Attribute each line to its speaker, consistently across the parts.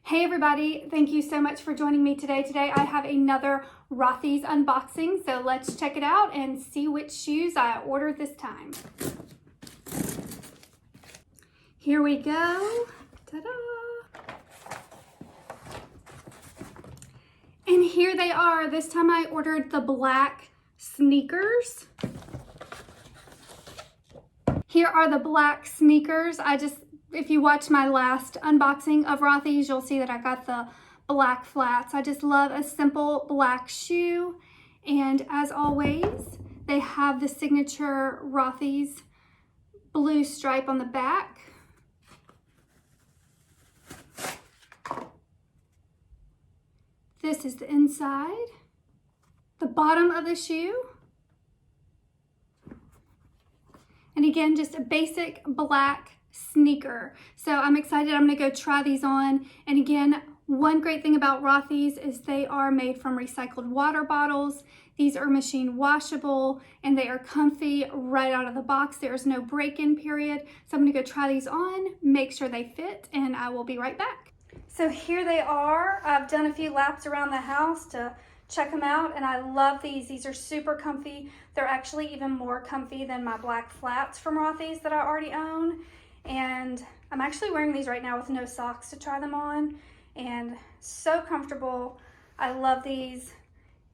Speaker 1: Hey everybody, thank you so much for joining me today. Today I have another Rothys unboxing, so let's check it out and see which shoes I ordered this time. Here we go. Ta-da! And here they are. This time I ordered the black sneakers. Here are the black sneakers. If you watch my last unboxing of Rothys, you'll see that I got the black flats. I just love a simple black shoe. And as always, they have the signature Rothys blue stripe on the back. This is the inside. The bottom of the shoe. And again, just a basic black sneaker. So I'm excited. I'm gonna go try these on. And again, one great thing about Rothys is they are made from recycled water bottles. These are machine washable and they are comfy right out of the box. There is no break-in period. So I'm gonna go try these on, make sure they fit, and I will be right back. So here they are. I've done a few laps around the house to check them out, and I love these. These are super comfy. They're actually even more comfy than my black flats from Rothys that I already own. And I'm actually wearing these right now with no socks to try them on, and so comfortable. I love these,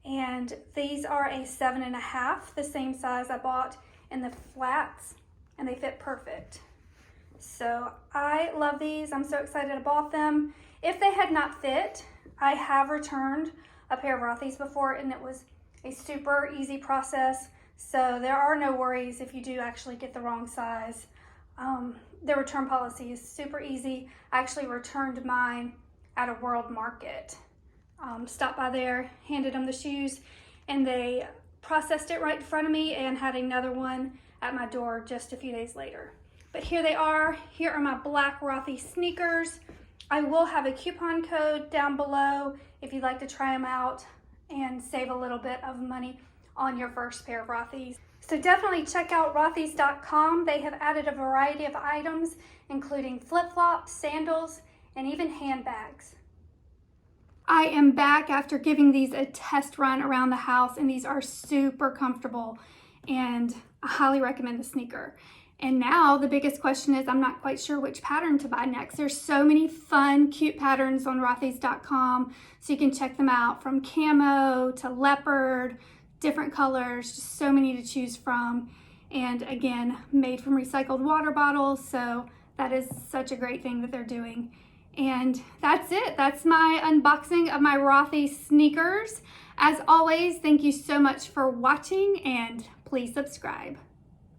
Speaker 1: and these are a 7.5, the same size I bought in the flats, and they fit perfect. So I love these. I'm so excited I bought them. If they had not fit, I have returned a pair of Rothys before, and it was a super easy process. So there are no worries if you do actually get the wrong size. The return policy is super easy. I actually returned mine at a World Market. Stopped by there, handed them the shoes, and they processed it right in front of me and had another one at my door just a few days later. But here they are. Here are my black Rothy sneakers. I will have a coupon code down below if you'd like to try them out and save a little bit of money on your first pair of Rothys. So definitely check out Rothys.com. They have added a variety of items, including flip-flops, sandals, and even handbags. I am back after giving these a test run around the house, and these are super comfortable, and I highly recommend the sneaker. And now the biggest question is I'm not quite sure which pattern to buy next. There's so many fun, cute patterns on Rothys.com, so you can check them out, from camo to leopard, different colors, just so many to choose from. And again, made from recycled water bottles, so that is such a great thing that they're doing. And that's it. That's my unboxing of my Rothys sneakers. As always, thank you so much for watching, and please subscribe.